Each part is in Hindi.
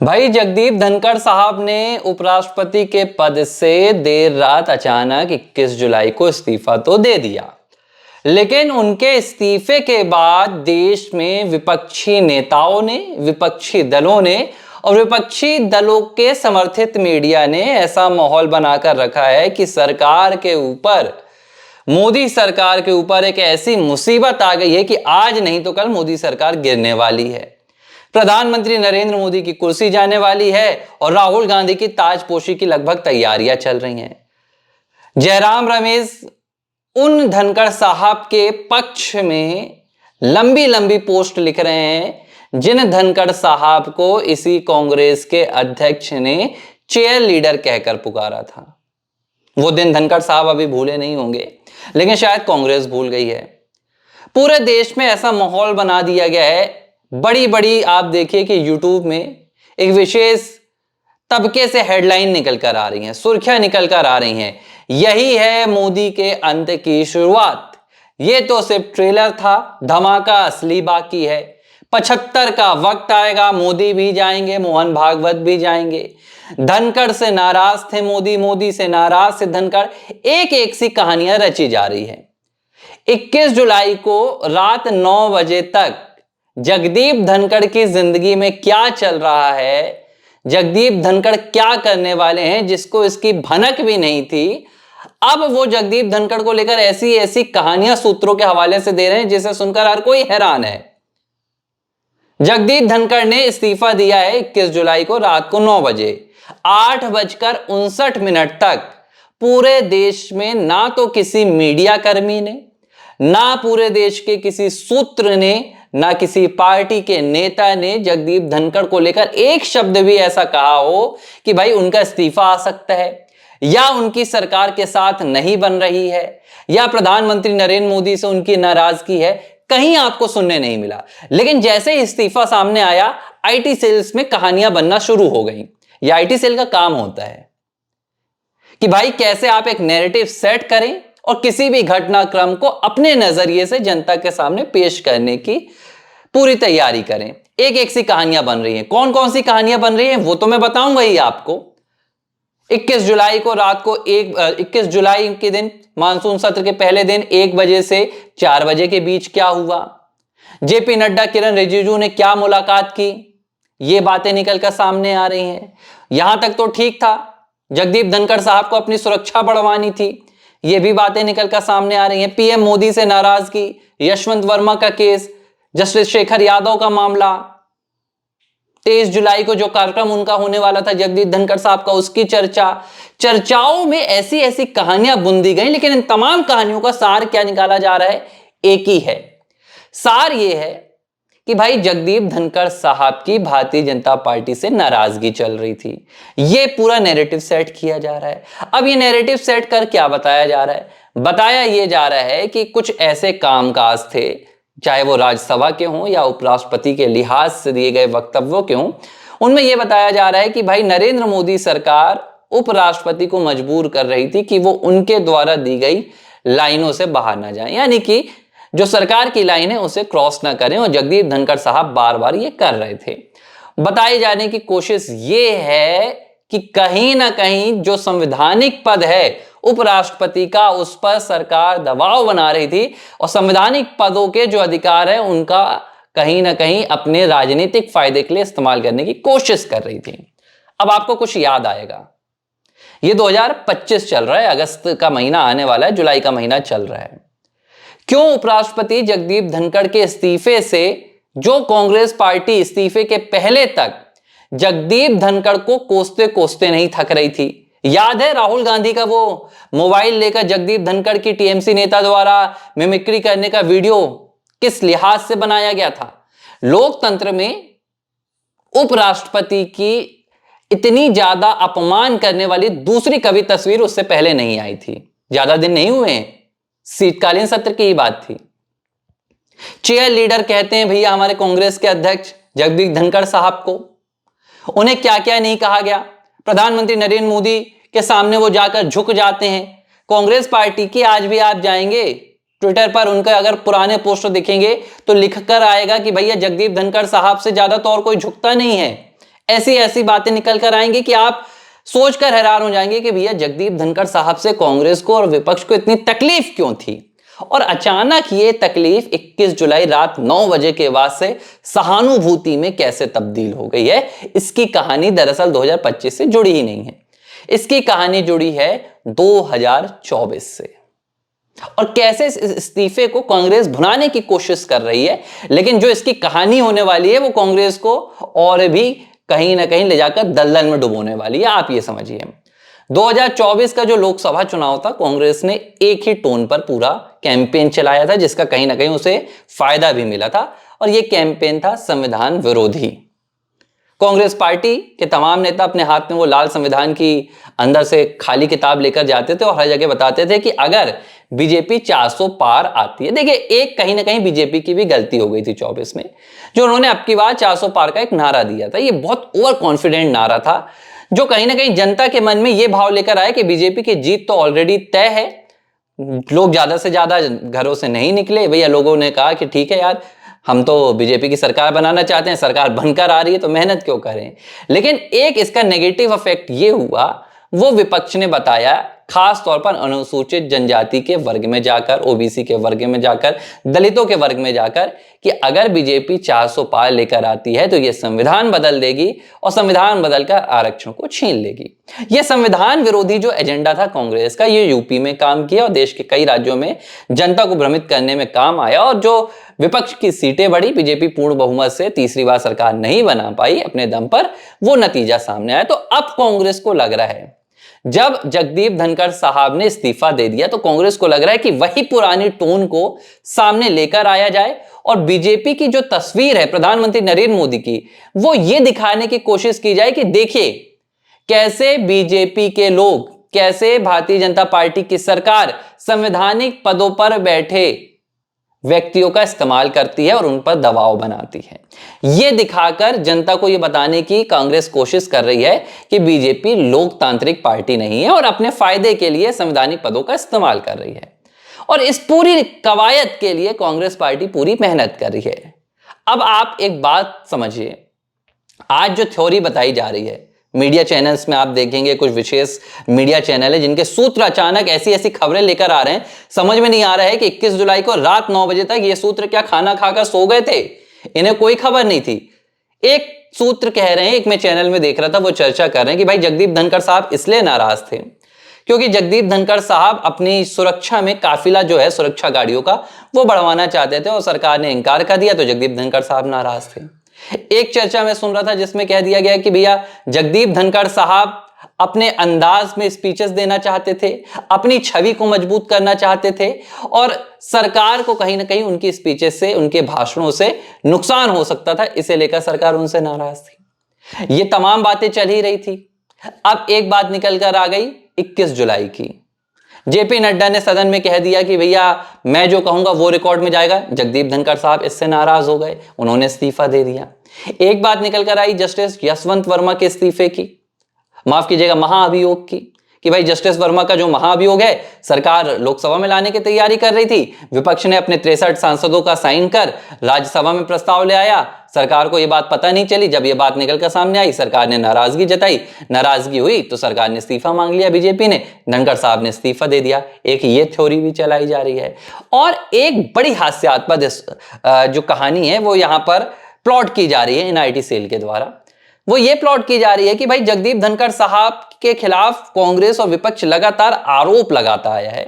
भाई जगदीप धनखड़ साहब ने उपराष्ट्रपति के पद से देर रात अचानक 21 जुलाई को इस्तीफा तो दे दिया, लेकिन उनके इस्तीफे के बाद देश में विपक्षी नेताओं ने, विपक्षी दलों ने और विपक्षी दलों के समर्थित मीडिया ने ऐसा माहौल बनाकर रखा है कि सरकार के ऊपर, मोदी सरकार के ऊपर एक ऐसी मुसीबत आ गई है कि आज नहीं तो कल मोदी सरकार गिरने वाली है। प्रधानमंत्री नरेंद्र मोदी की कुर्सी जाने वाली है और राहुल गांधी की ताजपोशी की लगभग तैयारियां चल रही हैं। जयराम रमेश उन धनखड़ साहब के पक्ष में लंबी लंबी पोस्ट लिख रहे हैं जिन धनखड़ साहब को इसी कांग्रेस के अध्यक्ष ने चेयर लीडर कहकर पुकारा था। वो दिन धनखड़ साहब अभी भूले नहीं होंगे, लेकिन शायद कांग्रेस भूल गई है। पूरे देश में ऐसा माहौल बना दिया गया है, बड़ी बड़ी आप देखिए कि यूट्यूब में एक विशेष तबके से हेडलाइन निकल कर आ रही हैं, सुर्खियां निकल कर आ रही हैं, यही है मोदी के अंत की शुरुआत, ये तो सिर्फ ट्रेलर था, धमाका असली बाकी है, 75 का वक्त आएगा, मोदी भी जाएंगे, मोहन भागवत भी जाएंगे, धनखड़ से नाराज थे मोदी, मोदी से नाराज थे धनखड़, एक एक सी कहानियां रची जा रही है। 21 जुलाई को रात 9 बजे तक जगदीप धनखड़ की जिंदगी में क्या चल रहा है, जगदीप धनखड़ क्या करने वाले हैं, जिसको इसकी भनक भी नहीं थी, अब वो जगदीप धनखड़ को लेकर ऐसी ऐसी कहानियां सूत्रों के हवाले से दे रहे हैं जिसे सुनकर हर कोई हैरान है। जगदीप धनखड़ ने इस्तीफा दिया है 21 जुलाई को रात को 9 बजे, 8:59 तक पूरे देश में ना तो किसी मीडिया कर्मी ने, ना पूरे देश के किसी सूत्र ने, ना किसी पार्टी के नेता ने जगदीप धनखड़ को लेकर एक शब्द भी ऐसा कहा हो कि भाई उनका इस्तीफा आ सकता है, या उनकी सरकार के साथ नहीं बन रही है, या प्रधानमंत्री नरेंद्र मोदी से उनकी नाराजगी है, कहीं आपको सुनने नहीं मिला। लेकिन जैसे ही इस्तीफा सामने आया, आईटी सेल्स में कहानियां बनना शुरू हो गई। यह आईटी सेल का काम होता है कि भाई कैसे आप एक नैरेटिव सेट करें और किसी भी घटनाक्रम को अपने नजरिए से जनता के सामने पेश करने की पूरी तैयारी करें। एक एक सी कहानियां बन रही हैं। कौन कौन सी कहानियां बन रही हैं वो तो मैं बताऊंगा ही आपको। 21 जुलाई को रात को 21 जुलाई के दिन, मानसून सत्र के पहले दिन 1 बजे से 4 बजे के बीच क्या हुआ, जेपी नड्डा किरण रिजिजू ने क्या मुलाकात की, ये बातें निकलकर सामने आ रही हैं। यहां तक तो ठीक था, जगदीप धनखड़ साहब को अपनी सुरक्षा बढ़वानी थी, ये भी बातें निकलकर सामने आ रही हैं। पीएम मोदी से नाराजगी, यशवंत वर्मा का केस, जस्टिस शेखर यादव का मामला, 23 जुलाई को जो कार्यक्रम उनका होने वाला था जगदीप धनखड़ साहब का, उसकी चर्चाओं में ऐसी ऐसी कहानियां बुंदी गई। लेकिन इन तमाम कहानियों का सार क्या निकाला जा रहा है, एक ही है। सार यह है कि भाई जगदीप धनखड़ साहब की भारतीय जनता पार्टी से नाराजगी चल रही थी। यह पूरा नैरेटिव सेट किया जा रहा है। अब ये नैरेटिव सेट कर क्या बताया जा रहा है, बताया यह जा रहा है कि कुछ ऐसे कामकाज थे, चाहे वो राज्यसभा के हों या उपराष्ट्रपति के लिहाज से दिए गए वक्तव्यों के हों, उनमें यह बताया जा रहा है कि भाई नरेंद्र मोदी सरकार उपराष्ट्रपति को मजबूर कर रही थी कि वो उनके द्वारा दी गई लाइनों से बाहर ना जाएं, यानी कि जो सरकार की लाइन है उसे क्रॉस ना करें, और जगदीप धनखड़ साहब बार बार ये कर रहे थे। बताए जाने की कोशिश ये है कि कहीं ना कहीं जो संवैधानिक पद है उपराष्ट्रपति का, उस पर सरकार दबाव बना रही थी, और संवैधानिक पदों के जो अधिकार है उनका कहीं ना कहीं अपने राजनीतिक फायदे के लिए इस्तेमाल करने की कोशिश कर रही थी। अब आपको कुछ याद आएगा, ये 2025 चल रहा है, अगस्त का महीना आने वाला है, जुलाई का महीना चल रहा है। क्यों उपराष्ट्रपति जगदीप धनखड़ के इस्तीफे से, जो कांग्रेस पार्टी इस्तीफे के पहले तक जगदीप धनखड़ को कोसते कोसते नहीं थक रही थी। याद है राहुल गांधी का वो मोबाइल लेकर जगदीप धनखड़ की टीएमसी नेता द्वारा मिमिक्री करने का वीडियो किस लिहाज से बनाया गया था। लोकतंत्र में उपराष्ट्रपति की इतनी ज्यादा अपमान करने वाली दूसरी कभी तस्वीर उससे पहले नहीं आई थी। ज्यादा दिन नहीं हुए, शीतकालीन सत्र की ही बात थी। चेयर लीडर कहते हैं भैया हमारे कांग्रेस के अध्यक्ष जगदीप धनखड़ साहब को, उन्हें क्या क्या नहीं कहा गया। प्रधानमंत्री नरेंद्र मोदी के सामने वो जाकर झुक जाते हैं। कांग्रेस पार्टी की आज भी आप जाएंगे ट्विटर पर, उनके अगर पुराने पोस्टर दिखेंगे तो लिखकर आएगा कि भैया जगदीप धनखड़ साहब से ज्यादा तो और कोई झुकता नहीं है। ऐसी ऐसी बातें निकल कर आएंगी कि आप सोचकर हैरान हो जाएंगे कि भैया जगदीप धनखड़ साहब से कांग्रेस को और विपक्ष को इतनी तकलीफ क्यों थी। और अचानक ये तकलीफ 21 जुलाई रात 9 बजे के बाद से सहानुभूति में कैसे तब्दील हो गई है, इसकी कहानी दरअसल 2025 से जुड़ी ही नहीं है। इसकी कहानी जुड़ी है 2024 से। और कैसे इस इस्तीफे को कांग्रेस भुनाने की कोशिश कर रही है, लेकिन जो इसकी कहानी होने वाली है वो कांग्रेस को और भी कहीं ना कहीं ले जाकर दलदल में डुबोने वाली है। आप ये समझिए 2024 का जो लोकसभा चुनाव था, कांग्रेस ने एक ही टोन पर पूरा कैंपेन चलाया था, जिसका कहीं ना कहीं उसे फायदा भी मिला था। और यह कैंपेन था संविधान विरोधी। कांग्रेस पार्टी के तमाम नेता अपने हाथ में वो लाल संविधान की अंदर से खाली किताब लेकर जाते थे और हर जगह बताते थे कि अगर बीजेपी 400 पार आती है। देखिए, एक कहीं ना कहीं बीजेपी की भी गलती हो गई थी 24 में, जो उन्होंने अब की बार 400 पार का एक नारा दिया था। ये बहुत ओवर कॉन्फिडेंट नारा था, जो कहीं ना कहीं जनता के मन में यह भाव लेकर आया कि बीजेपी की जीत तो ऑलरेडी तय है। लोग ज्यादा से ज्यादा घरों से नहीं निकले। भैया लोगों ने कहा कि ठीक है यार, हम तो बीजेपी की सरकार बनाना चाहते हैं, सरकार बनकर आ रही है तो मेहनत क्यों करें। लेकिन एक इसका नेगेटिव इफेक्ट ये हुआ, वो विपक्ष ने बताया, खास तौर पर अनुसूचित जनजाति के वर्ग में जाकर, ओबीसी के वर्ग में जाकर, दलितों के वर्ग में जाकर, कि अगर बीजेपी 400 पार लेकर आती है तो यह संविधान बदल देगी और संविधान बदलकर आरक्षण को छीन लेगी। यह संविधान विरोधी जो एजेंडा था कांग्रेस का, ये यूपी में काम किया और देश के कई राज्यों में जनता को भ्रमित करने में काम आया। और जो विपक्ष की सीटें बढ़ी, बीजेपी पूर्ण बहुमत से तीसरी बार सरकार नहीं बना पाई अपने दम पर, वो नतीजा सामने आया। तो अब कांग्रेस को लग रहा है, जब जगदीप धनखड़ साहब ने इस्तीफा दे दिया तो कांग्रेस को लग रहा है कि वही पुरानी टोन को सामने लेकर आया जाए और बीजेपी की जो तस्वीर है प्रधानमंत्री नरेंद्र मोदी की, वो ये दिखाने की कोशिश की जाए कि देखिए कैसे बीजेपी के लोग, कैसे भारतीय जनता पार्टी की सरकार संवैधानिक पदों पर बैठे व्यक्तियों का इस्तेमाल करती है और उन पर दबाव बनाती है। यह दिखाकर जनता को यह बताने की कांग्रेस कोशिश कर रही है कि बीजेपी लोकतांत्रिक पार्टी नहीं है और अपने फायदे के लिए संवैधानिक पदों का इस्तेमाल कर रही है। और इस पूरी कवायद के लिए कांग्रेस पार्टी पूरी मेहनत कर रही है। अब आप एक बात समझिए, आज जो थ्योरी बताई जा रही है मीडिया चैनल्स में, आप देखेंगे कुछ विशेष मीडिया चैनल है जिनके सूत्र अचानक ऐसी ऐसी खबरें लेकर आ रहे हैं, समझ में नहीं आ रहा है कि 21 जुलाई को रात 9 बजे तक ये सूत्र क्या खाना खाकर सो गए थे, इन्हें कोई खबर नहीं थी। एक सूत्र कह रहे हैं, एक मैं चैनल में देख रहा था, वो चर्चा कर रहे हैं कि भाई जगदीप धनखड़ साहब इसलिए नाराज थे क्योंकि जगदीप धनखड़ साहब अपनी सुरक्षा में काफिला जो है सुरक्षा गाड़ियों का वो बढ़वाना चाहते थे और सरकार ने इनकार कर दिया, तो जगदीप धनखड़ साहब नाराज थे। एक चर्चा में सुन रहा था जिसमें कह दिया गया कि भैया जगदीप धनखड़ साहब अपने अंदाज में स्पीचेस देना चाहते थे, अपनी छवि को मजबूत करना चाहते थे और सरकार को कहीं ना कहीं उनकी स्पीचेस से, उनके भाषणों से नुकसान हो सकता था, इसे लेकर सरकार उनसे नाराज थी। ये तमाम बातें चल ही रही थी। अब एक बात निकल कर आ गई 21 जुलाई की। जेपी नड्डा ने सदन में कह दिया कि भैया मैं जो कहूंगा वो रिकॉर्ड में जाएगा। जगदीप धनखड़ साहब इससे नाराज हो गए, उन्होंने इस्तीफा दे दिया। एक बात निकल कर आई जस्टिस यशवंत वर्मा के इस्तीफे की, माफ कीजिएगा महाअभियोग की, कि भाई जस्टिस वर्मा का जो महाअभियोग है सरकार लोकसभा में लाने की तैयारी कर रही थी, विपक्ष ने अपने 63 सांसदों का साइन कर राज्यसभा में प्रस्ताव ले आया, सरकार को यह बात पता नहीं चली। जब यह बात निकल कर सामने आई सरकार ने नाराजगी जताई, नाराजगी हुई तो सरकार ने इस्तीफा मांग लिया, बीजेपी ने, धनखड़ साहब ने इस्तीफा दे दिया। एक ये थ्योरी भी चलाई जा रही है। और एक बड़ी हास्यास्पद जो कहानी है वो यहां पर प्लॉट की जा रही है एनआईटी सेल के द्वारा। वो ये प्लॉट की जा रही है कि भाई जगदीप धनखड़ साहब के खिलाफ कांग्रेस और विपक्ष लगातार आरोप लगाता आया है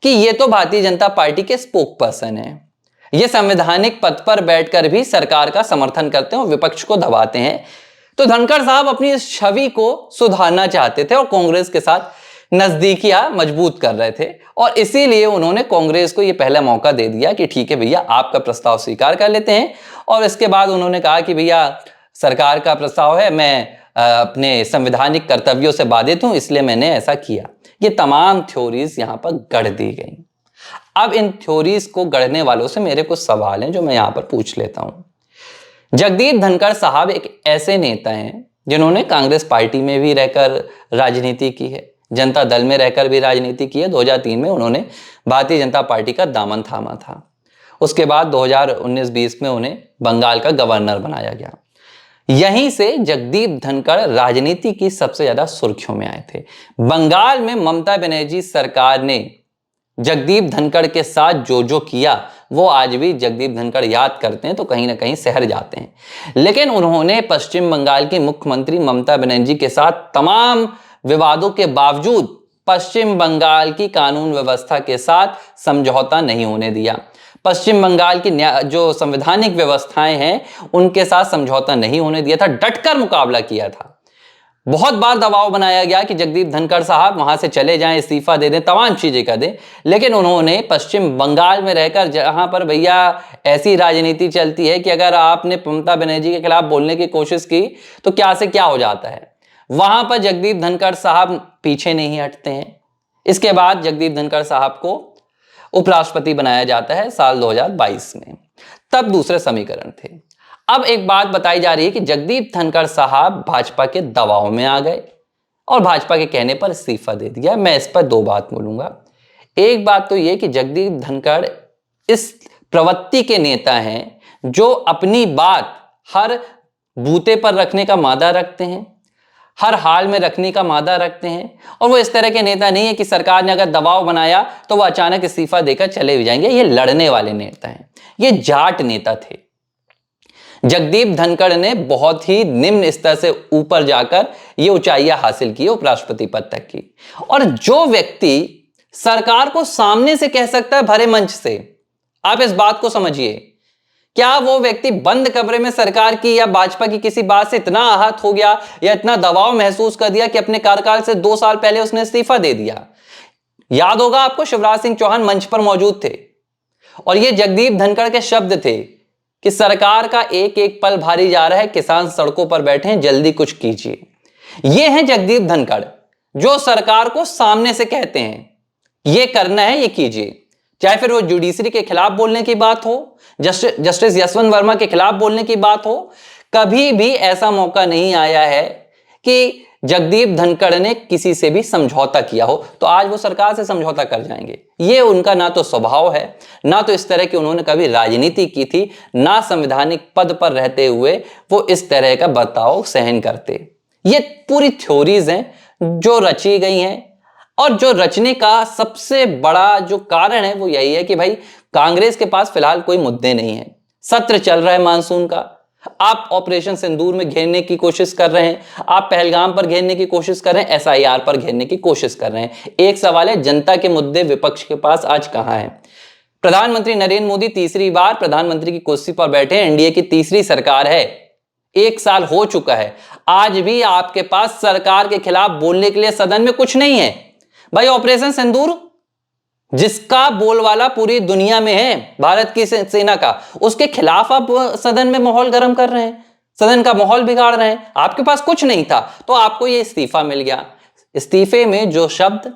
कि ये तो भारतीय जनता पार्टी के स्पोक पर्सन है, ये संवैधानिक पद पर बैठकर भी सरकार का समर्थन करते हैं और विपक्ष को दबाते हैं। तो धनखड़ साहब अपनी इस छवि को सुधारना चाहते थे और कांग्रेस के साथ नजदीकियां मजबूत कर रहे थे और इसीलिए उन्होंने कांग्रेस को यह पहला मौका दे दिया कि ठीक है भैया आपका प्रस्ताव स्वीकार कर लेते हैं। और इसके बाद उन्होंने कहा कि भैया सरकार का प्रस्ताव है, मैं अपने संवैधानिक कर्तव्यों से बाधित हूं, इसलिए मैंने ऐसा किया। ये तमाम थ्योरीज यहां पर गढ़ दी गई। अब इन थ्योरीज को गढ़ने वालों से मेरे कुछ सवाल हैं जो मैं यहां पर पूछ लेता हूं। जगदीप धनखड़ साहब एक ऐसे नेता हैं जिन्होंने कांग्रेस पार्टी में भी रहकर राजनीति की है, जनता दल में रहकर भी राजनीति की है। 2003 में उन्होंने भारतीय जनता पार्टी का दामन थामा था। उसके बाद 2019-20 में उन्हें बंगाल का गवर्नर बनाया गया। यहीं से जगदीप धनखड़ राजनीति की सबसे ज्यादा सुर्खियों में आए थे। बंगाल में ममता बनर्जी सरकार ने जगदीप धनखड़ के साथ जो जो किया वो आज भी जगदीप धनखड़ याद करते हैं तो कहीं ना कहीं सहर जाते हैं। लेकिन उन्होंने पश्चिम बंगाल की मुख्यमंत्री ममता बनर्जी के साथ तमाम विवादों के बावजूद पश्चिम बंगाल की कानून व्यवस्था के साथ समझौता नहीं होने दिया। पश्चिम बंगाल की जो संवैधानिक व्यवस्थाएं हैं उनके साथ समझौता नहीं होने दिया था, डटकर मुकाबला किया था। बहुत बार दबाव बनाया गया कि जगदीप धनखड़ साहब वहां से चले जाएं, इस्तीफा दे दें, तमाम चीजें कर दें, लेकिन उन्होंने पश्चिम बंगाल में रहकर, जहां पर भैया ऐसी राजनीति चलती है कि अगर आपने ममता बनर्जी के खिलाफ बोलने की कोशिश की तो क्या से क्या हो जाता है, वहां पर जगदीप धनखड़ साहब पीछे नहीं हटते हैं। इसके बाद जगदीप धनखड़ साहब को उपराष्ट्रपति बनाया जाता है साल 2022 में। तब दूसरे समीकरण थे। अब एक बात बताई जा रही है कि जगदीप धनखड़ साहब भाजपा के दबाव में आ गए और भाजपा के कहने पर इस्तीफा दे दिया। मैं इस पर दो बात बोलूंगा। एक बात तो यह कि जगदीप धनखड़ इस प्रवृत्ति के नेता हैं जो अपनी बात हर बूते पर रखने का मादा रखते हैं, हर हाल में रखने का मादा रखते हैं, और वो इस तरह के नेता नहीं है कि सरकार ने अगर दबाव बनाया तो वो अचानक इस्तीफा देकर चले भी जाएंगे। ये लड़ने वाले नेता हैं, ये जाट नेता थे। जगदीप धनखड़ ने बहुत ही निम्न स्तर से ऊपर जाकर ये ऊंचाइयां हासिल की, उपराष्ट्रपति पद तक की। और जो व्यक्ति सरकार को सामने से कह सकता है भरे मंच से, आप इस बात को समझिए, क्या वो व्यक्ति बंद कमरे में सरकार की या भाजपा की किसी बात से इतना आहत हो गया या इतना दबाव महसूस कर दिया कि अपने कार्यकाल से 2 साल पहले उसने इस्तीफा दे दिया? याद होगा आपको, शिवराज सिंह चौहान मंच पर मौजूद थे और ये जगदीप धनखड़ के शब्द थे कि सरकार का एक एक पल भारी जा रहा है, किसान सड़कों पर बैठे हैं, जल्दी कुछ कीजिए। ये है जगदीप धनखड़ जो सरकार को सामने से कहते हैं ये करना है, ये कीजिए। चाहे फिर वो जुडिशरी के खिलाफ बोलने की बात हो, जस्टिस यशवंत वर्मा के खिलाफ बोलने की बात हो, कभी भी ऐसा मौका नहीं आया है कि जगदीप धनखड़ ने किसी से भी समझौता किया हो। तो आज वो सरकार से समझौता कर जाएंगे, ये उनका ना तो स्वभाव है, ना तो इस तरह की उन्होंने कभी राजनीति की थी, ना संवैधानिक पद पर रहते हुए वो इस तरह का बर्ताव सहन करते। ये पूरी थ्योरीज हैं जो रची गई हैं, और जो रचने का सबसे बड़ा जो कारण है वो यही है कि भाई कांग्रेस के पास फिलहाल कोई मुद्दे नहीं है। सत्र चल रहा है मानसून का, आप ऑपरेशन सिंदूर में घेरने की कोशिश कर रहे हैं, आप पहलगाम पर घेरने की कोशिश कर रहे हैं, एसआईआर पर घेरने की कोशिश कर रहे हैं। एक सवाल है, जनता के मुद्दे विपक्ष के पास आज कहां है? प्रधानमंत्री नरेंद्र मोदी तीसरी बार प्रधानमंत्री की कुर्सी पर बैठे, एनडीए की तीसरी सरकार है, 1 साल हो चुका है, आज भी आपके पास सरकार के खिलाफ बोलने के लिए सदन में कुछ नहीं है। भाई ऑपरेशन सिंदूर जिसका बोलवाला पूरी दुनिया में है, भारत की सेना का, उसके खिलाफ आप सदन में माहौल गर्म कर रहे हैं, सदन का माहौल बिगाड़ रहे हैं। आपके पास कुछ नहीं था तो आपको यह इस्तीफा मिल गया। इस्तीफे में जो शब्द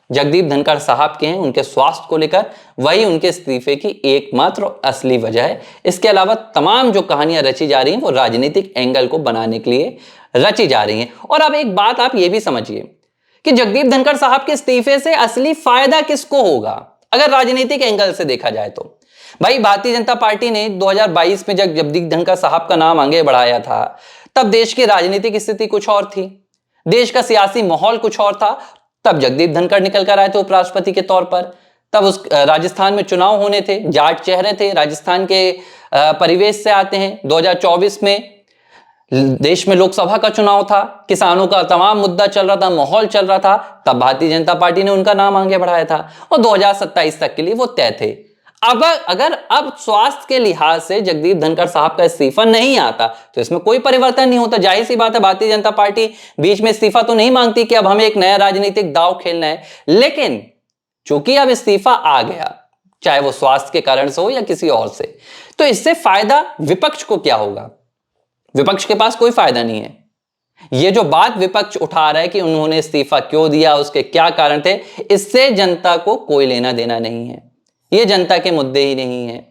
जगदीप धनखड़ साहब के हैं उनके स्वास्थ्य को लेकर, वही उनके इस्तीफे की एकमात्र असली वजह है। इसके अलावा तमाम जो कहानियां रची जा रही हैं वो राजनीतिक एंगल को बनाने के लिए रची जा रही हैं। और अब एक बात आप ये भी समझिए कि जगदीप धनखड़ साहब के इस्तीफे से असली फायदा किसको होगा अगर राजनीतिक एंगल से देखा जाए तो? भाई भारतीय जनता पार्टी ने 2022 में जब जगदीप धनखड़ साहब का नाम आगे बढ़ाया था तब देश की राजनीतिक स्थिति कुछ और थी, देश का सियासी माहौल कुछ और था। तब जगदीप धनखड़ निकल कर आए थे उपराष्ट्रपति के तौर पर। तब उस राजस्थान में चुनाव होने थे, जाट चेहरे थे, राजस्थान के परिवेश से आते हैं। 2024 में देश में लोकसभा का चुनाव था, किसानों का तमाम मुद्दा चल रहा था, माहौल चल रहा था, तब भारतीय जनता पार्टी ने उनका नाम आगे बढ़ाया था और 2027 तक के लिए वो तय थे। अब स्वास्थ्य के लिहाज से जगदीप धनखड़ साहब का इस्तीफा नहीं आता तो इसमें कोई परिवर्तन नहीं होता। जाहिर सी बात है, भारतीय जनता पार्टी बीच में इस्तीफा तो नहीं मांगती कि अब हमें एक नया राजनीतिक दांव खेलना है, लेकिन चूंकि अब इस्तीफा आ गया, चाहे वो स्वास्थ्य के कारण से हो या किसी और से, तो इससे फायदा विपक्ष को क्या होगा? विपक्ष के पास कोई फायदा नहीं है। यह जो बात विपक्ष उठा रहा है कि उन्होंने इस्तीफा क्यों दिया, उसके क्या कारण थे, इससे जनता को कोई लेना देना नहीं है। ये जनता के मुद्दे ही नहीं है,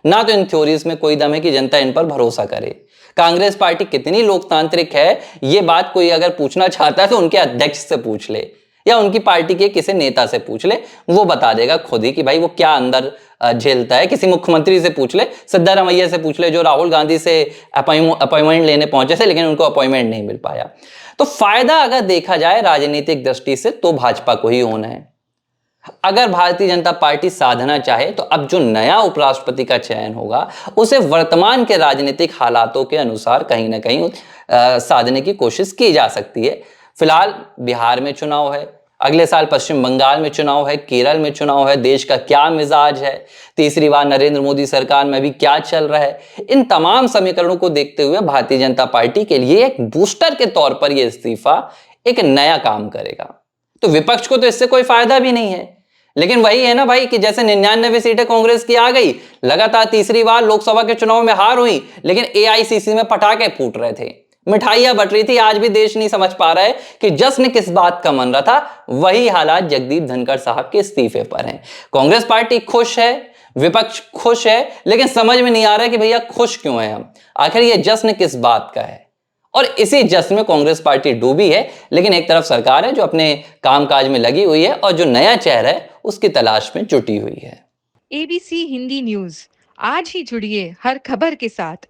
ना तो इन थ्योरीज में कोई दम है कि जनता इन पर भरोसा करे। कांग्रेस पार्टी कितनी लोकतांत्रिक है, ये बात कोई अगर पूछना चाहता है तो उनके अध्यक्ष से पूछ ले। या उनकी पार्टी के किसी नेता से पूछ ले, वो बता देगा खुद ही कि भाई वो क्या अंदर झेलता है। किसी मुख्यमंत्री से पूछ ले, सिद्धारमैया से पूछ ले, जो राहुल गांधी से अपॉइंटमेंट लेने पहुंचे थे लेकिन उनको अपॉइंटमेंट नहीं मिल पाया। तो फायदा अगर देखा जाए राजनीतिक दृष्टि से तो भाजपा को ही होना है। अगर भारतीय जनता पार्टी साधना चाहे तो अब जो नया उपराष्ट्रपति का चयन होगा उसे वर्तमान के राजनीतिक हालातों के अनुसार कहीं ना कहीं साधने की कोशिश की जा सकती है। फिलहाल बिहार में चुनाव है, अगले साल पश्चिम बंगाल में चुनाव है, केरल में चुनाव है, देश का क्या मिजाज है, तीसरी बार नरेंद्र मोदी सरकार में भी क्या चल रहा है, इन तमाम समीकरणों को देखते हुए भारतीय जनता पार्टी के लिए एक बूस्टर के तौर पर यह इस्तीफा एक नया काम करेगा। तो विपक्ष को तो इससे कोई फायदा भी नहीं है, लेकिन वही है ना भाई कि जैसे 99 सीटें कांग्रेस की आ गई, लगातार तीसरी बार लोकसभा के चुनाव में हार हुई, लेकिन एआईसीसी में पटाखे फूट रहे थे, मिठाइयां बट रही थी। आज भी देश नहीं समझ पा रहा है कि जश्न किस बात का मन रहा था। वही हालात जगदीप धनखड़ साहब के इस्तीफे पर हैं। कांग्रेस पार्टी खुश है, विपक्ष खुश है, लेकिन समझ में नहीं आ रहा है कि भैया खुश क्यों है हम, आखिर ये जश्न किस बात का है। और इसी जश्न में कांग्रेस पार्टी डूबी है, लेकिन एक तरफ सरकार है जो अपने कामकाज में लगी हुई है और जो नया चेहरा है उसकी तलाश में जुटी हुई है। एबीसी हिंदी न्यूज, आज ही जुड़िए हर खबर के साथ।